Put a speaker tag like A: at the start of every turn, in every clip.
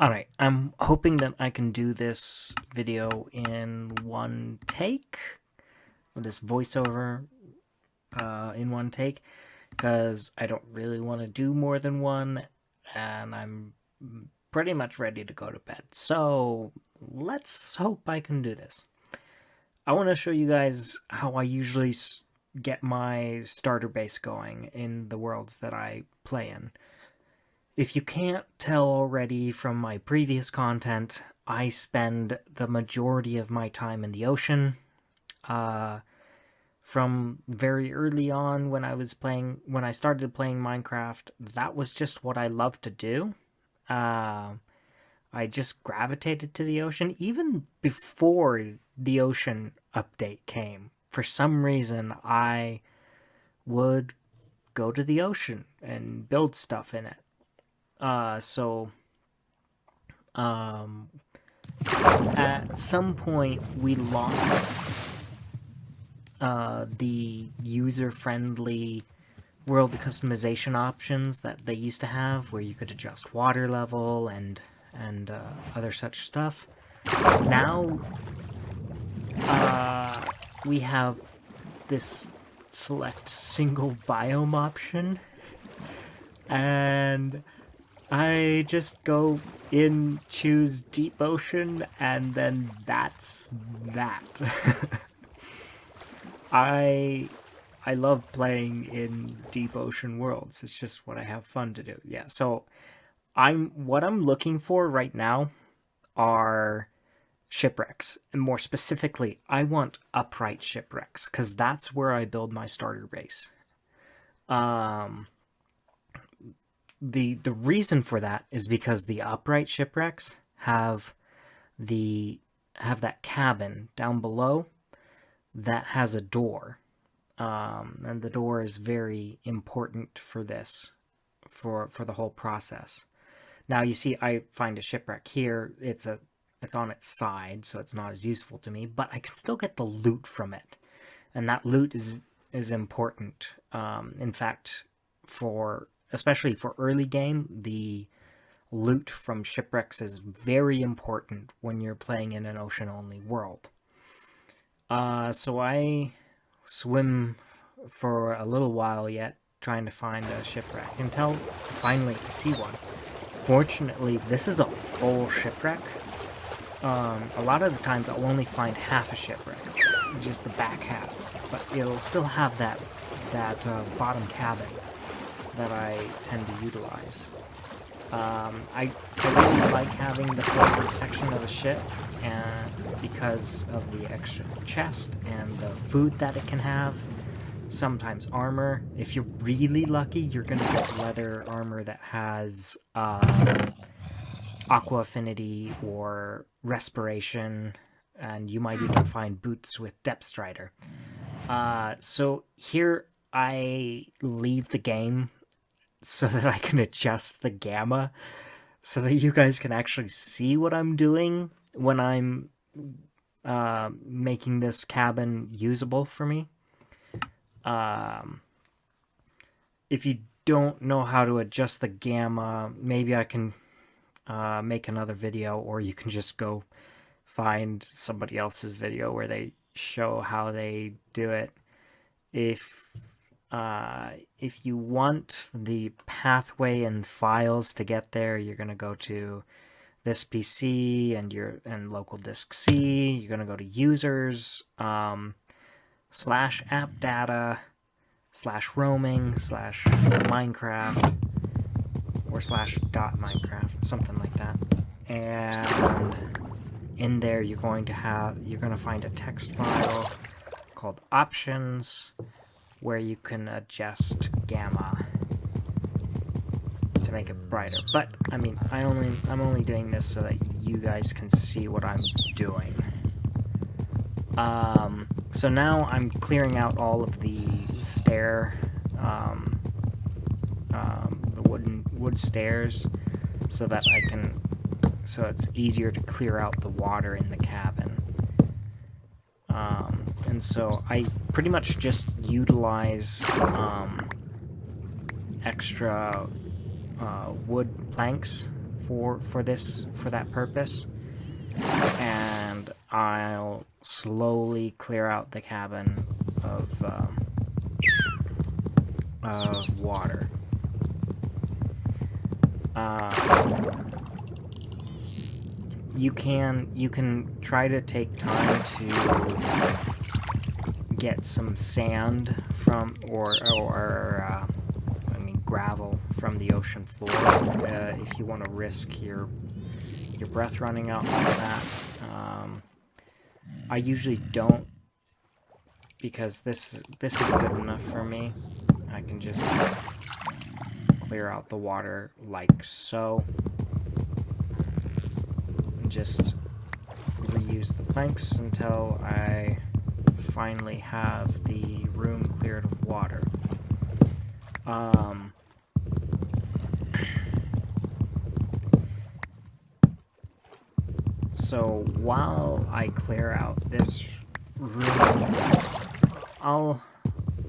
A: Alright, I'm hoping that I can do this video in one take, with this voiceover in one take, because I don't really want to do more than one, and I'm pretty much ready to go to bed. So, let's hope I can do this. I want to show you guys how I usually get my starter base going in the worlds that I play in. If you can't tell already from my previous content, I spend the majority of my time in the ocean. From very early on when I started playing Minecraft, that was just what I loved to do. I just gravitated to the ocean, even before the ocean update came. For some reason, I would go to the ocean and build stuff in it. At some point we lost the user-friendly world customization options that they used to have, where you could adjust water level and other such stuff. Now we have this select single biome option, and I just go in, choose deep ocean, and then that's that. I love playing in deep ocean worlds. It's just what I have fun to do. Yeah, so what I'm looking for right now are shipwrecks, and more specifically, I want upright shipwrecks, because that's where I build my starter base. The reason for that is because the upright shipwrecks have that cabin down below that has a door, and the door is very important for this, for the whole process. Now you see, I find a shipwreck here. It's on its side, so it's not as useful to me, but I can still get the loot from it, and that loot is important. In fact, especially for early game, the loot from shipwrecks is very important when you're playing in an ocean-only world. So I swim for a little while yet, trying to find a shipwreck, until finally I see one. Fortunately, this is a full shipwreck. A lot of the times I'll only find half a shipwreck, just the back half, but it'll still have that bottom cabin that I tend to utilize. I really like having the forward section of the ship, and because of the extra chest and the food that it can have. Sometimes armor. If you're really lucky, you're gonna get leather armor that has aqua affinity or respiration, and you might even find boots with depth strider. So here I leave the game so that I can adjust the gamma, so that you guys can actually see what I'm doing when I'm making this cabin usable for me. If you don't know how to adjust the gamma, maybe I can make another video, or you can just go find somebody else's video where they show how they do it. If you want the pathway and files to get there, you're gonna go to this PC and local disk C. You're gonna go to users /app data /roaming /Minecraft or /.Minecraft, something like that. And in there you're gonna find a text file called options, where you can adjust gamma to make it brighter. But I mean, I'm only doing this so that you guys can see what I'm doing. So now I'm clearing out all of the the wood stairs, so that so it's easier to clear out the water in the cabin. And so I pretty much just utilize extra wood planks for that purpose, and I'll slowly clear out the cabin of water. You can try to take time to get some sand from or gravel from the ocean floor if you want to risk your breath running out like that. I usually don't, because this is good enough for me. I can just clear out the water like so, and just reuse the planks until I finally have the room cleared of water. So while I clear out this room, I'll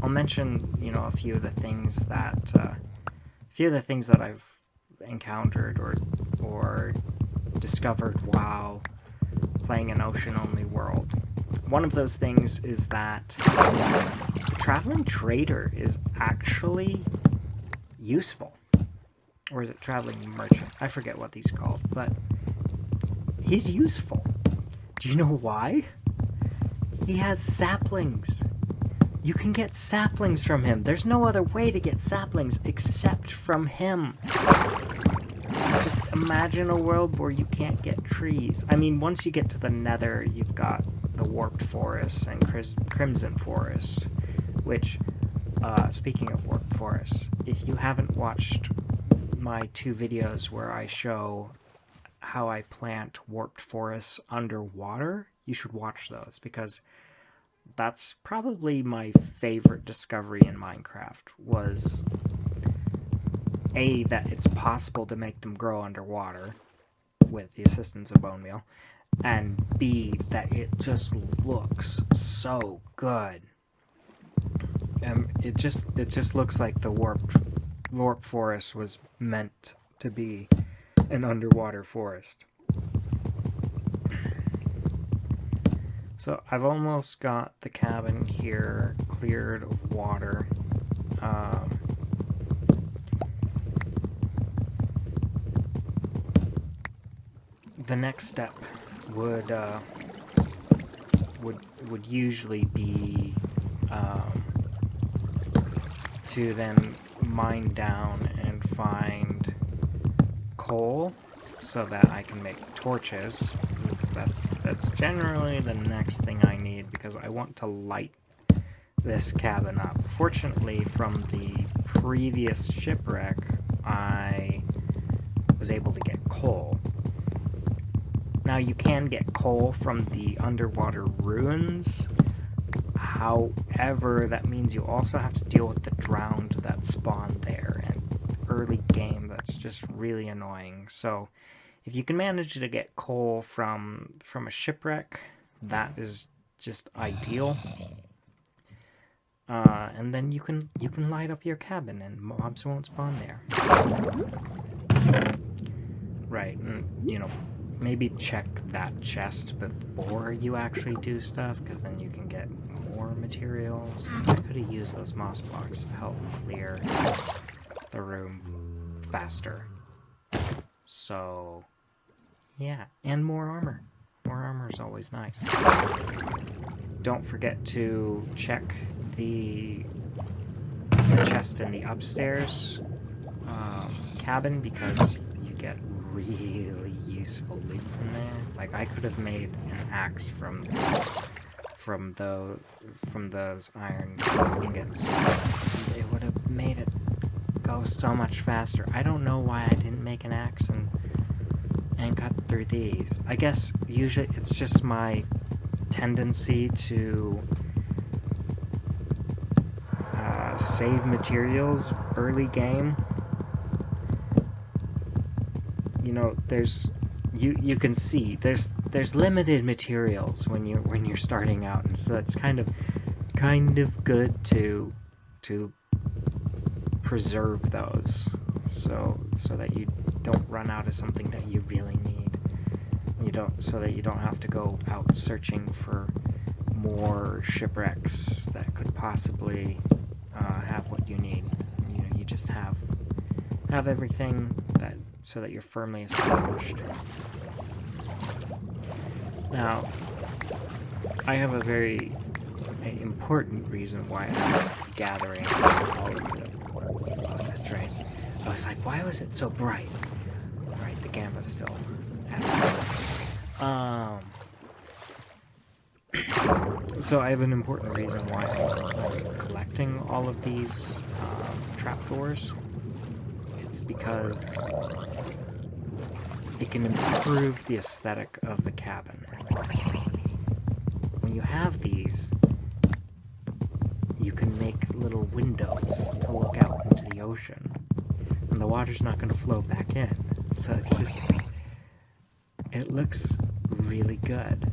A: mention, a few of the things that I've encountered or discovered while playing an ocean-only world. One of those things is that the traveling trader is actually useful. Or is it traveling merchant? I forget what he's called, but he's useful. Do you know why? He has saplings. You can get saplings from him. There's no other way to get saplings except from him. Just imagine a world where you can't get trees. I mean, once you get to the Nether, you've got the warped forests and crimson forests, which, speaking of warped forests, if you haven't watched my 2 videos where I show how I plant warped forests underwater, you should watch those, because that's probably my favorite discovery in Minecraft, was A, that it's possible to make them grow underwater with the assistance of bone meal, and B, that it just looks so good. It just looks like the warped forest was meant to be an underwater forest. So I've almost got the cabin here cleared of water. The next step would usually be to then mine down and find coal so that I can make torches. That's generally the next thing I need, because I want to light this cabin up. Fortunately, from the previous shipwreck, I was able to get coal. Now, you can get coal from the underwater ruins. However, that means you also have to deal with the drowned that spawn there, and early game, that's just really annoying. So if you can manage to get coal from a shipwreck, that is just ideal. And then you can light up your cabin and mobs won't spawn there. Right, and maybe check that chest before you actually do stuff, because then you can get more materials. I could have used those moss blocks to help clear the room faster. So, yeah, and more armor. More armor is always nice. Don't forget to check the chest in the upstairs cabin, because you get really useful loot from there. Like, I could have made an axe from those iron ingots. It would have made it go so much faster. I don't know why I didn't make an axe and cut through these. I guess usually it's just my tendency to save materials early game. You can see there's limited materials when you're starting out, and so it's kind of good to preserve those so that you don't run out of something that you really need. So that you don't have to go out searching for more shipwrecks that could possibly have what you need. You just have everything so that you're firmly established. Now, I have a very important reason why I'm gathering all of them. Oh, that's right. I was like, why was it so bright? Right, the gamma's still active. So I have an important reason why I'm collecting all of these trapdoors. It's because it can improve the aesthetic of the cabin. When you have these, you can make little windows to look out into the ocean, and the water's not going to flow back in. So it's just, it looks really good.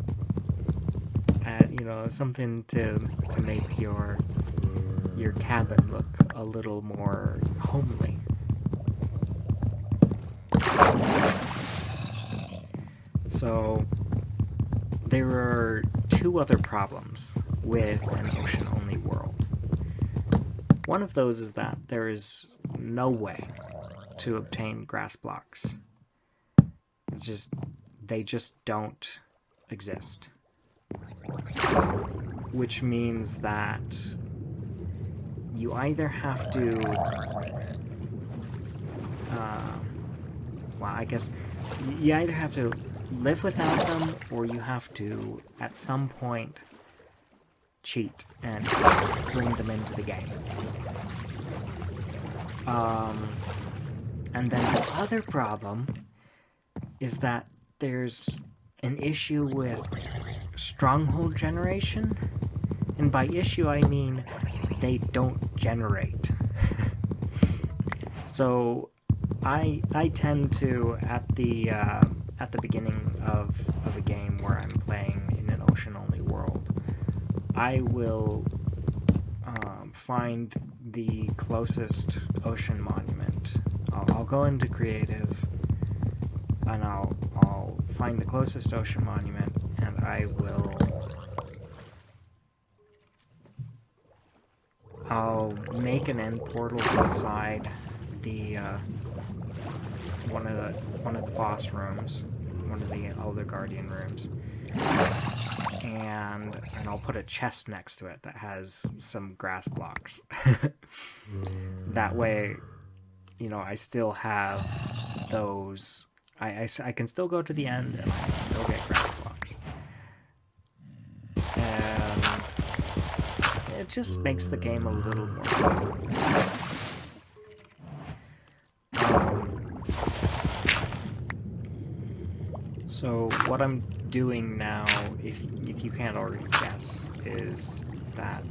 A: Something to make your cabin look a little more homely. So there are two other problems with an ocean-only world. One of those is that there is no way to obtain grass blocks. They just don't exist. Which means that you either have to, you either have to live without them, or you have to, at some point, cheat and bring them into the game. And then the other problem is that there's an issue with stronghold generation, and by issue I mean they don't generate. So I tend to, at the beginning of a game where I'm playing in an ocean-only world, I will find the closest ocean monument. I'll go into creative, and I'll find the closest ocean monument, and I'll make an end portal inside the one of the boss rooms, one of the Elder Guardian rooms, and I'll put a chest next to it that has some grass blocks. That way, I still have those. I can still go to the end, and I can still get grass blocks. And it just makes the game a little more pleasant. So what I'm doing now, if you can't already guess, is that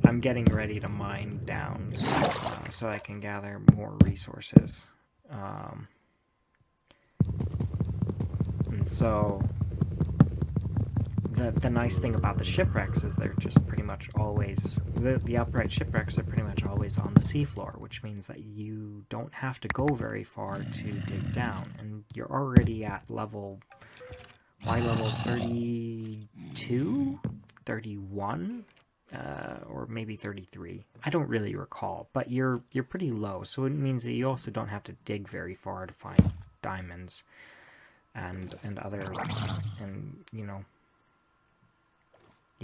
A: I'm getting ready to mine down so I can gather more resources. And so the nice thing about the shipwrecks is they're just pretty much always, the upright shipwrecks are pretty much always on the seafloor, which means that you don't have to go very far to dig down, and you're already at level 32, 31, or maybe 33. I don't really recall, but you're pretty low, so it means that you also don't have to dig very far to find diamonds and other, and you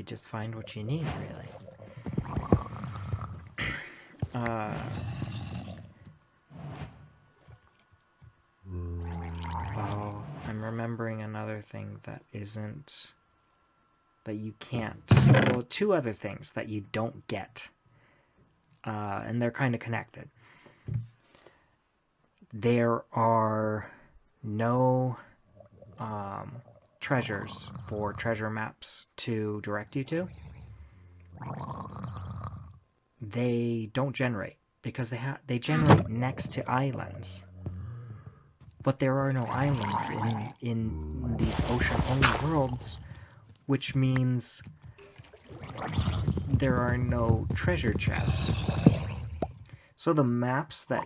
A: just find what you need, really. Oh, I'm remembering another thing that you can't. Well, two other things that you don't get, and they're kind of connected. There are no treasures for treasure maps to direct you to. They don't generate because they generate next to islands, but there are no islands in these ocean-only worlds, which means there are no treasure chests. So the maps that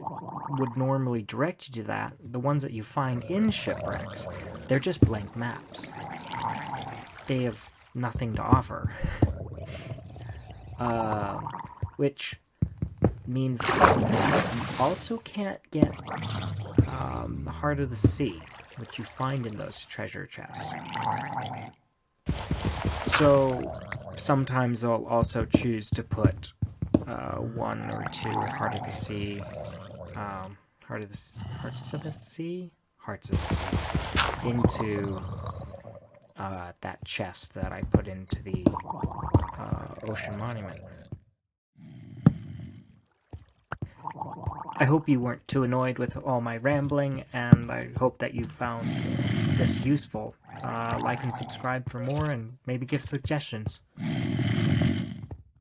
A: would normally direct you to that, the ones that you find in shipwrecks, they're just blank maps. They have nothing to offer. Which means that you also can't get the heart of the sea, which you find in those treasure chests. So sometimes I'll also choose to put one or two hearts of the sea, into that chest that I put into the ocean monument. I hope you weren't too annoyed with all my rambling, and I hope that you found this useful. Like and subscribe for more, and maybe give suggestions.